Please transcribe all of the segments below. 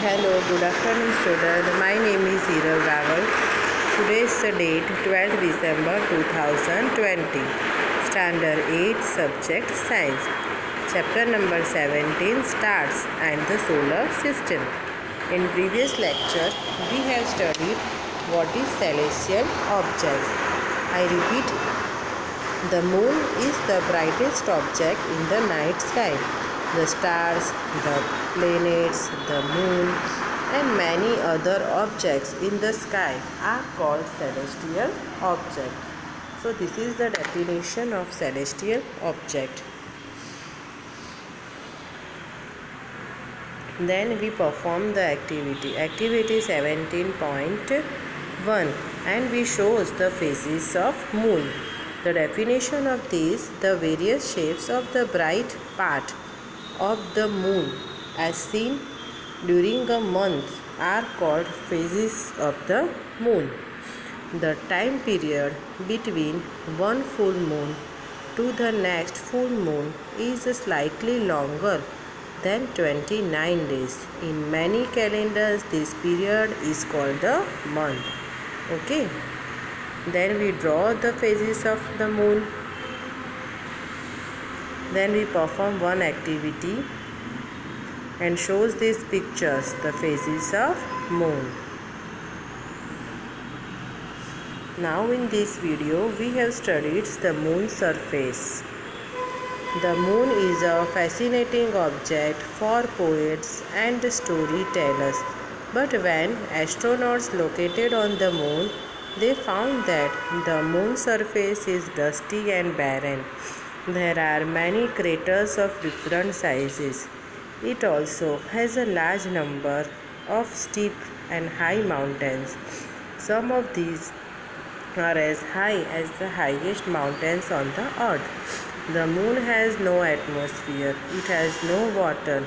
Hello, good afternoon student. My name is Hiral Raval. Today is the date 12th December 2020. Standard 8 Subject Science. Chapter number 17 Stars and the Solar System. In previous lecture, we have studied what is celestial objects. I repeat, the moon is the brightest object in the night sky. The stars, the planets, the moon, and many other objects in the sky are called celestial objects. So this is the definition of celestial object. Then we perform the activity. Activity 17.1, and we shows the phases of moon. The definition of these, the various shapes of the bright part of the moon as seen during a month are called phases of the moon. The time period between one full moon to the next full moon is slightly longer than 29 days. In many calendars, this period is called the month. Okay. Then we draw the phases of the moon. Then we perform one activity and shows these pictures, the phases of moon. Now in this video we have studied the moon surface. The moon is a fascinating object for poets and storytellers. But when astronauts located on the moon, they found that the moon surface is dusty and barren. There are many craters of different sizes. It also has a large number of steep and high mountains. Some of these are as high as the highest mountains on the earth. The moon has no atmosphere. It has no water.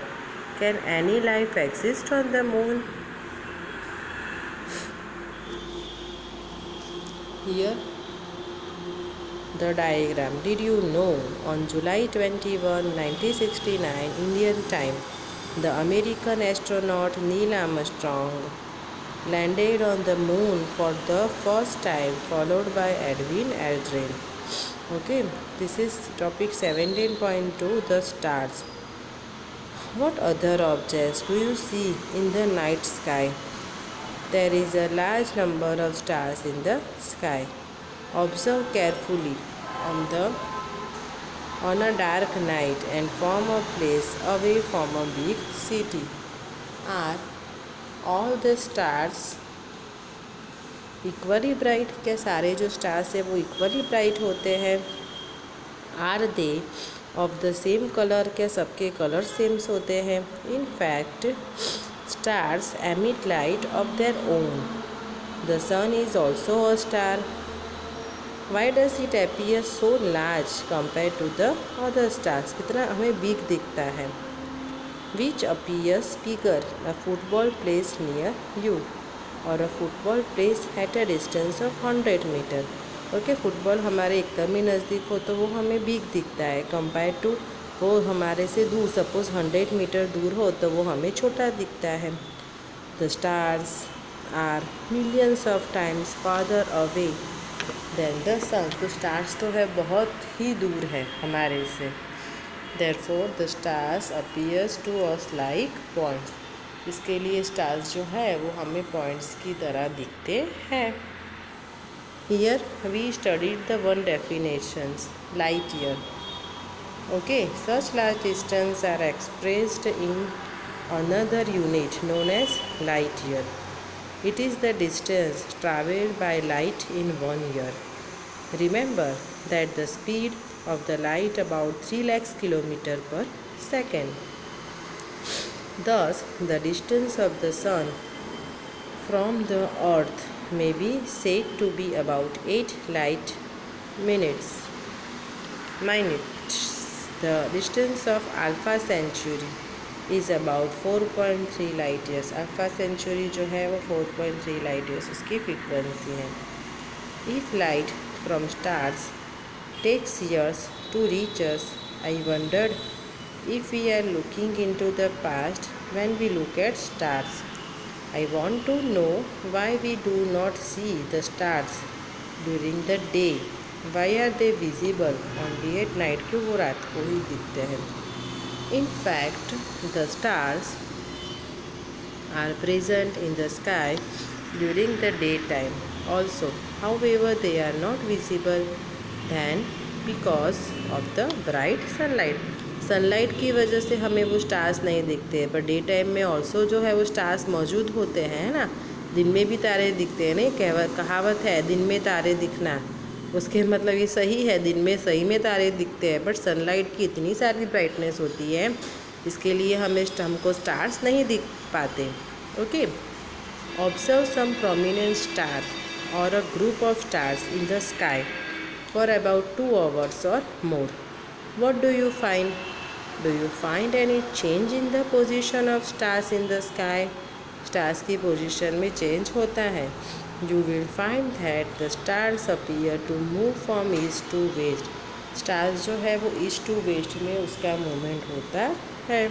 Can any life exist on the moon? Here the diagram. Did you know on July 21, 1969 Indian time, the American astronaut Neil Armstrong landed on the moon for the first time, followed by Edwin Aldrin. Okay, this is topic 17.2, the stars. What other objects do you see in the night sky? There is a large number of stars in the sky. Observe carefully on a dark night and from a place away from a big city. Are all the stars equally bright? क्या सारे जो stars है वो equally bright होते हैं? Are they of the same color? क्या सबके color same होते हैं? In fact, stars emit light of their own. The sun is also a star. Why does it appear so large compared to the other stars? कितना हमें big दिखता है. Which appears bigger, a football placed near you or a football placed at a distance of 100 meter? Okay, football हमारे एकदम ही नज़दीक हो तो वो हमें बिग दिखता है कंपेयर टू वो हमारे से दूर, सपोज 100 मीटर दूर हो तो वो हमें छोटा दिखता है. The stars are millions of times farther away than the sun. तो stars तो है बहुत ही दूर है हमारे से. Therefore the stars appears to us like points. इसके लिए stars जो है वो हमें points की तरह दिखते हैं. Here we studied the one definitions, light year. Okay, such large distance are expressed in another unit known as light year. It is the distance traveled by light in 1 year. Remember that the speed of the light about 3 lakhs km per second. Thus, the distance of the sun from the earth may be said to be about 8 light minutes. The distance of Alpha Centauri is about 4.3 light years. Alpha Centauri जो है वो 4.3 light years उसकी frequency है. If light from stars takes years to reach us, I wondered if we are looking into the past when we look at stars. I want to know why we do not see the stars during the day. Why are they visible only at night? क्यों वो रात को ही दिखते हैं? In fact, the stars are present in the sky during the daytime also. However, they are not visible then because of the bright sunlight. Sunlight की वजह से हमें वो स्टार्स नहीं दिखते हैं, पर डे टाइम में ऑल्सो जो है वो स्टार्स मौजूद होते हैं, है ना। दिन में भी तारे दिखते हैं, नहीं कहावत है दिन में तारे दिखना, उसके मतलब ये सही है, दिन में सही में तारे दिखते हैं, बट सनलाइट की इतनी सारी ब्राइटनेस होती है, इसके लिए हमको स्टार्स नहीं दिख पाते। Okay, observe some prominent star और a group of stars in the sky for about 2 hours और more. What do you find? Do you find any change in the position of stars in the sky? Stars की position में change होता है. You will find that the stars appear to move from east to west. Stars जो है वो east to waste में उसका movement होता है.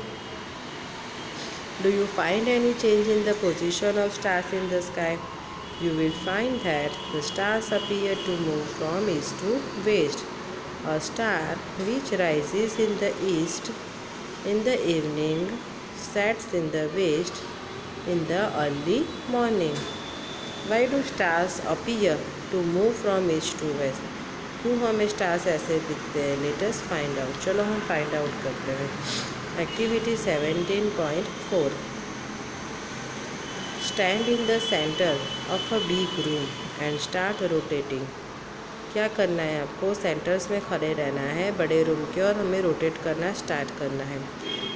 Do you find any change in the position of stars in the sky? You will find that the stars appear to move from east to west. A star which rises in the east in the evening sets in the west in the early morning. Why do stars appear to move from east to west? क्यों हमें stars ऐसे दिखते हैं? Let us find out. चलो हम find out करते हैं. Activity 17.4. Stand in the center of a big room and start rotating. क्या करना है आपको? सेंटर्स में खड़े रहना है बड़े रूम के और हमें रोटेट करना स्टार्ट करना है.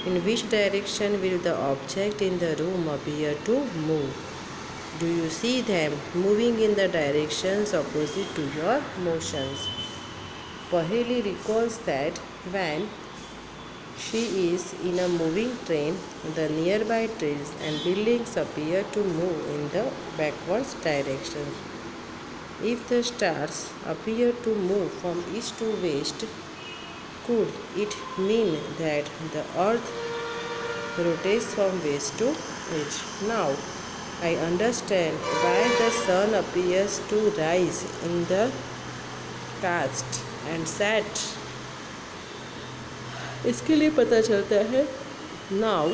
In which direction will the object in the room appear to move? Do you see them moving in the directions opposite to your motions? Paheli recalls that when she is in a moving train the nearby trees and buildings appear to move in the backwards direction. If the stars appear to move from east to west, could it mean that the earth rotates from west to east? Now, I understand why the sun appears to rise in the past and set. इसके लिए पता चलता है. Now,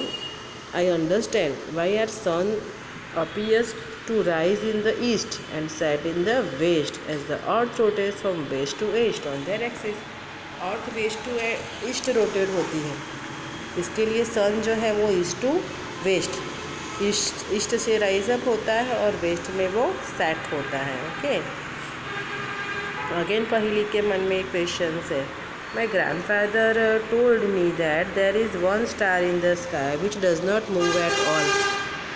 I understand why our sun appears to rise in the east and set in the west as the earth rotates from west to east on their axis. Earth west to east rotate होती है, इसके लिए sun जो है वो east to west, east से rise up होता है और वेस्ट में वो सेट होता है. ओके, अगेन पहली के मन में एक क्वेश्चन है. My grandfather told me that there is one star in the sky which does not move at all.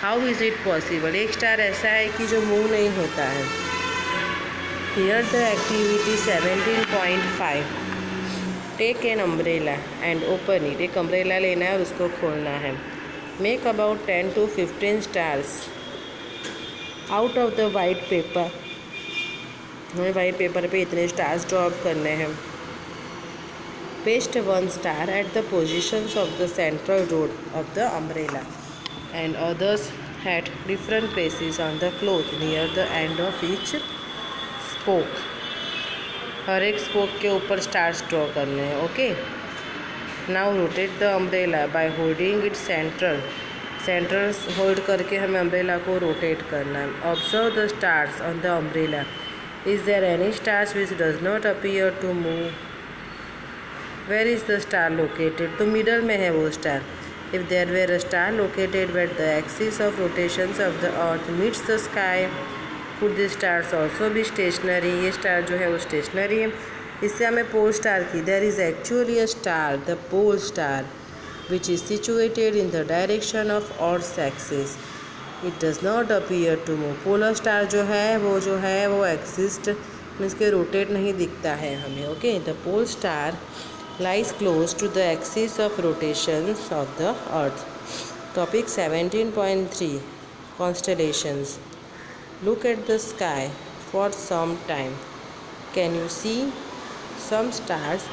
How is it possible? एक स्टार ऐसा है कि जो मूव नहीं होता है. Here the activity 17.5. Take an umbrella and open it. एक umbrella लेना है और उसको खोलना है. Make about 10 to 15 stars out of the white paper. हमें वाइट पेपर पे इतने स्टार्स ड्रॉप करने हैं. Paste one star at the positions of the central road of the umbrella and others at different places on the cloth near the end of each spoke. हर एक spoke के ऊपर stars draw करने हैं. Okay, now rotate the umbrella by holding it centre hold करके हमें umbrella को rotate करना है. Observe the stars on the umbrella. Is there any stars which does not appear to move? Where is the star located? तो middle में है वो star. If there were a star located where the axis of rotations of the earth meets the sky, could these stars also be stationary? ये star जो है वो stationery है. इससे हमें पोल स्टार की. There is actually a star, the pole star, which is situated in the direction of Earth's axis. It does not appear to move. Polar star जो है वो एक्सिस्ट मीन्स के रोटेट नहीं दिखता है हमें. Okay, the pole star lies close to the axis of rotations of the earth. Topic 17.3. Constellations. Look at the sky for some time. Can you see some stars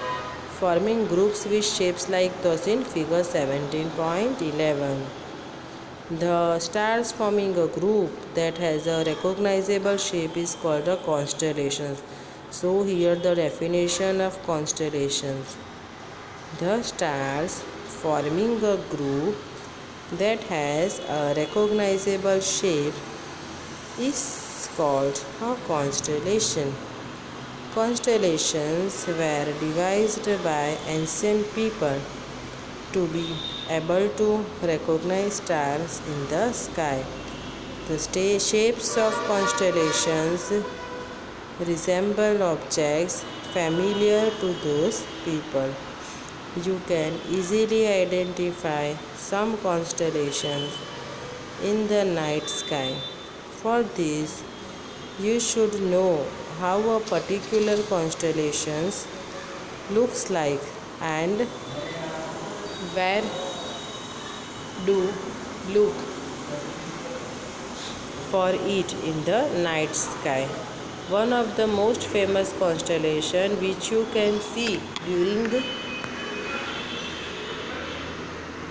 forming groups with shapes like those in figure 17.11? The stars forming a group that has a recognizable shape is called a constellation. So here the definition of constellations. The stars forming a group that has a recognizable shape is called a constellation. Constellations were devised by ancient people to be able to recognize stars in the sky. The shapes of constellations resemble objects familiar to those people. You can easily identify some constellations in the night sky. For this, you should know how a particular constellation looks like and where do look for it in the night sky. One of the most famous constellation which you can see during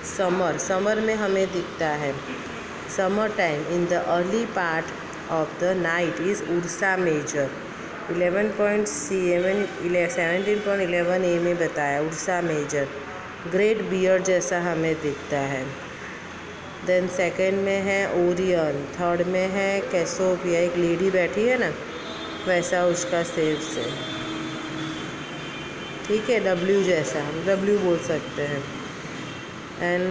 summer में हमें दिखता है summer time in the early part of the night is Ursa Major 17.11 A में बताया Ursa major great beer जैसा हमें दिखता है। देन सेकंड में है ओरियन, थर्ड में है कैसोपिया, एक लेडी बैठी है ना वैसा उसका शेप से, ठीक है, डब्ल्यू जैसा, हम डब्ल्यू बोल सकते हैं। एंड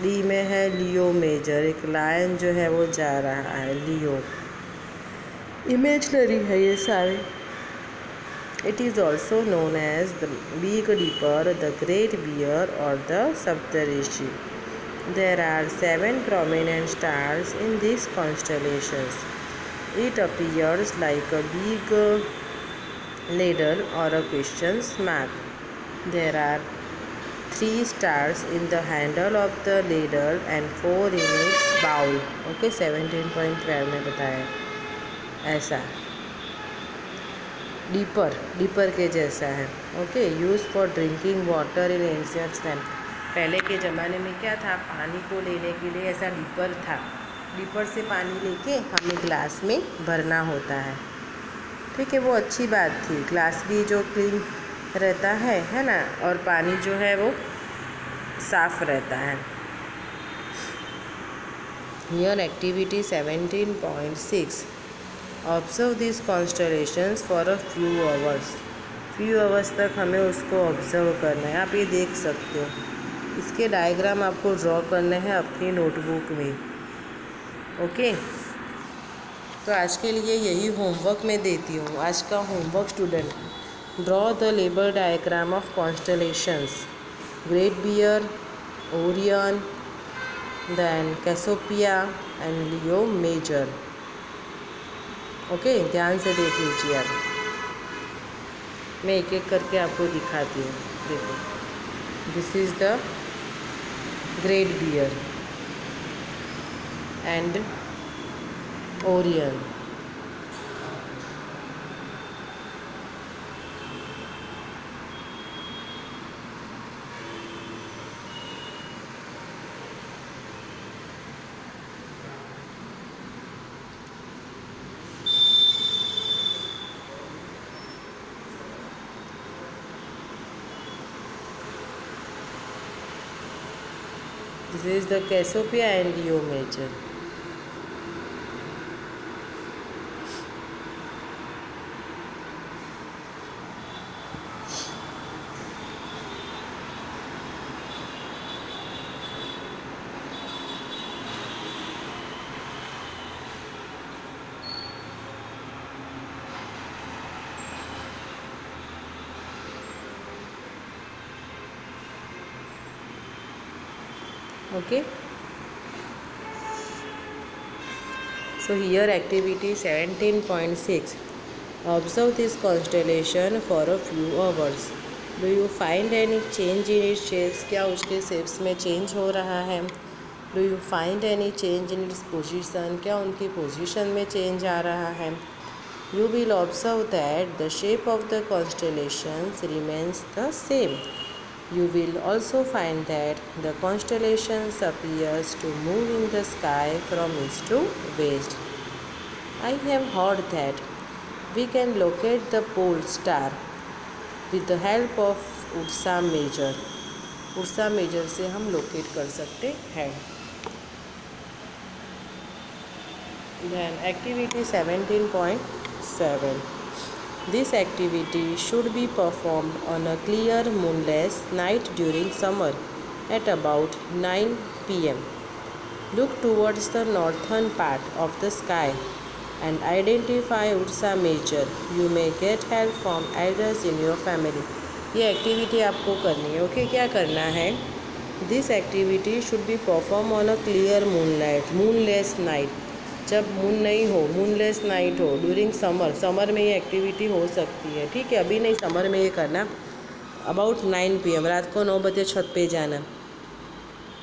डी में है लियो मेजर, एक लायन जो है वो जा रहा है, लियो। इमेजनरी है ये सारे। It is also known as the big dipper, the great bear और the Saptarishi. There are 7 prominent stars in these constellations. It appears like a big ladle or a question mark. There are 3 stars in the handle of the ladle and 4 in its bowl. Okay, 17.12 में बताया ऐसा। Deeper के जैसा है। Okay, use for drinking water in ancient time. पहले के ज़माने में क्या था, पानी को लेने के लिए ऐसा डीपर था, डीपर से पानी लेके हमें ग्लास में भरना होता है, ठीक है, वो अच्छी बात थी। ग्लास भी जो क्लीन रहता है ना, और पानी जो है वो साफ रहता है। Here activity 17.6 observe this constellations for a few hours तक हमें उसको ऑब्जर्व करना है। आप ये देख सकते हो, इसके डायग्राम आपको ड्रॉ करने हैं अपनी नोटबुक में। ओके, तो आज के लिए यही होमवर्क मैं देती हूँ। आज का homework student, draw the label diagram of constellations, great bear, Orion, then Cassiopeia and Leo Major. Okay, ध्यान से देख लीजिए आप, मैं एक एक करके आपको दिखाती हूँ। देखो, this is the great bear and Orion, this is the Cassiopeia and Leo major. Okay, so here activity 17.6 observe this constellation for a few hours. Do you find any change in its shapes? क्या उसके shapes में change हो रहा है? Do you find any change in its position? क्या उनकी position में change आ रहा है? You will observe that the shape of the constellations remains the same. You will also find that the constellations appears to move in the sky from east to west. I have heard that we can locate the pole star with the help of Ursa Major. Ursa Major से हम locate कर सकते हैं. Then activity 17.7. This activity should be performed on a clear moonless night during summer at about 9 p.m. Look towards the northern part of the sky and identify Ursa Major. You may get help from elders in your family. ये activity आपको करनी है. Okay, क्या करना है? This activity should be perform on a clear moonless night. जब moon नहीं हो, मूनलेस नाइट हो, ड्यूरिंग समर में ये एक्टिविटी हो सकती है. ठीक है, अभी नहीं, समर में ये करना. अबाउट 9 PM, रात को 9 बजे छत पे जाना.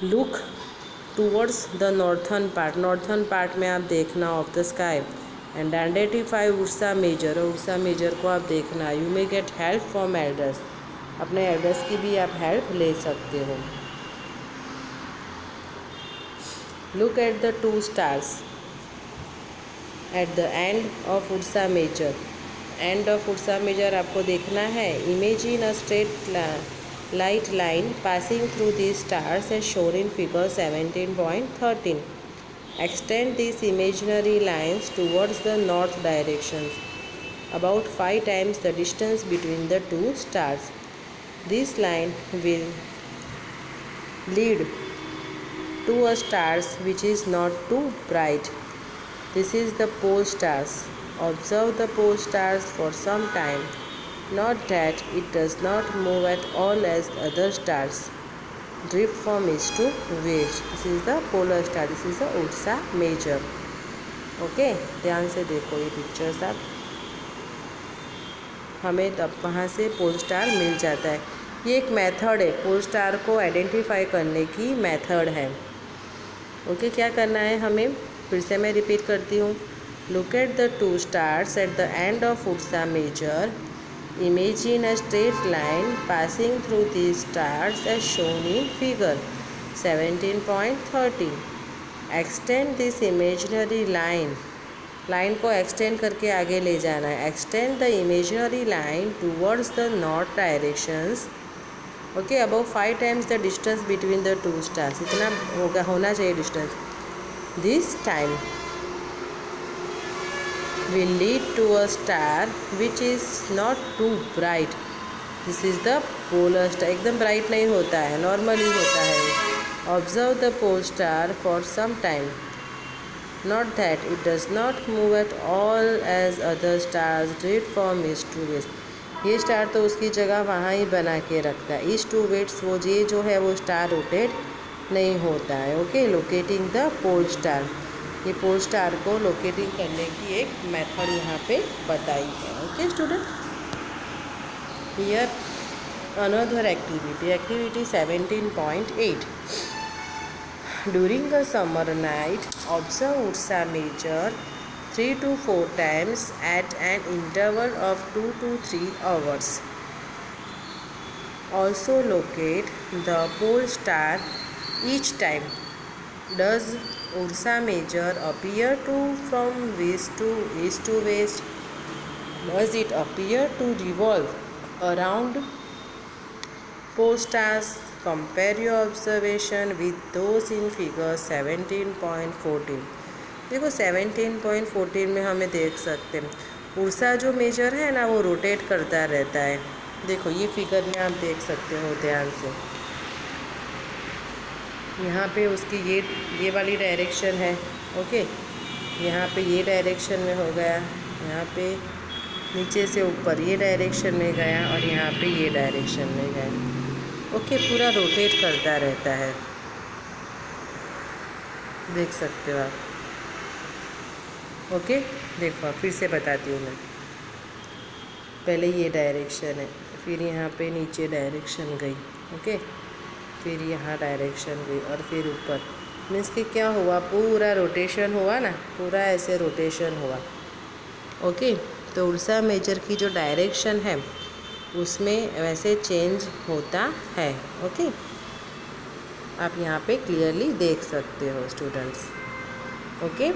Look towards the northern part में आप देखना of the sky and identify Ursa Major. और उर्सा मेजर को आप देखना. You may get help from elders. अपने एल्डर्स की भी आप हेल्प ले सकते हो. Look at the 2 stars at the end of Ursa Major. End of Ursa Major आपको देखना है. Imagine a straight light line passing through the stars as shown in figure 17.13. Extend this imaginary lines towards the north direction about 5 times the distance between the 2 stars. This line will lead to a star which is not too bright. This is the pole stars. Observe the pole stars for some time. Note that it does not move at all as other stars drift from east to west. This is the polar star. This is the Ursa Major. Okay, ध्यान से देखो ये pictures आप. हमें तब वहाँ से pole star मिल जाता है. ये एक मेथड है, पोल स्टार को आइडेंटिफाई करने की मेथड है. ओके, क्या करना है हमें, फिर से मैं रिपीट करती हूँ. Look at the 2 stars at the end of Ursa Major. Imagine a straight line passing through the stars as shown in figure 17.13. Extend this imaginary line को एक्सटेंड करके आगे ले जाना है. Extend the imaginary line towards the north directions. Okay, about 5 times the distance between the 2 stars. इतना होना चाहिए distance. This time will lead to a star which is not too bright. This is the polar star. एकदम bright नहीं होता है, normally होता है. Observe the pole star for some time. Note that it does not move at all as other stars drift from east to west. ये star तो उसकी जगह वहाँ ही बना के रखता है. ईस्ट टू वेस्ट वो ये जो है वो स्टार रोटेट नहीं होता है. Okay, locating the pole star. ये पोल स्टार को लोकेटिंग करने की एक मेथड यहाँ पे बताई है. Okay student, here another activity 17.8. During a summer night, observe Ursa Major 3 to 4 times at an interval of 2 to 3 hours. Also locate the pole star each time. Does Ursa Major appear from west to east to west? Does it appear to revolve around pole stars? Compare your observation with those in figure 17.14. देखो 17.14 में हमें देख सकते हैं Ursa जो major है ना वो रोटेट करता रहता है. देखो ये फिगर में आप देख सकते हो ध्यान से. यहाँ पे उसकी ये वाली डायरेक्शन है. ओके, यहाँ पे ये डायरेक्शन में हो गया, यहाँ पे नीचे से ऊपर ये डायरेक्शन में गया और यहाँ पे ये डायरेक्शन में गया. ओके, पूरा रोटेट करता रहता है, देख सकते हो आप. ओके, देखो आप फिर से बताती हूँ मैं. पहले ये डायरेक्शन है, फिर यहाँ पे नीचे डायरेक्शन गई. ओके, फिर यहाँ डायरेक्शन गई और फिर ऊपर. मीन्स कि क्या हुआ, पूरा रोटेशन हुआ ना, पूरा ऐसे रोटेशन हुआ. ओके, तो उर्सा मेजर की जो डायरेक्शन है उसमें वैसे चेंज होता है। ओके, आप यहाँ पे क्लियरली देख सकते हो स्टूडेंट्स। ओके,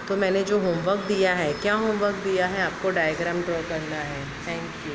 तो मैंने जो होमवर्क दिया है, क्या होमवर्क दिया है, आपको डायग्राम ड्रॉ करना है। Thank you.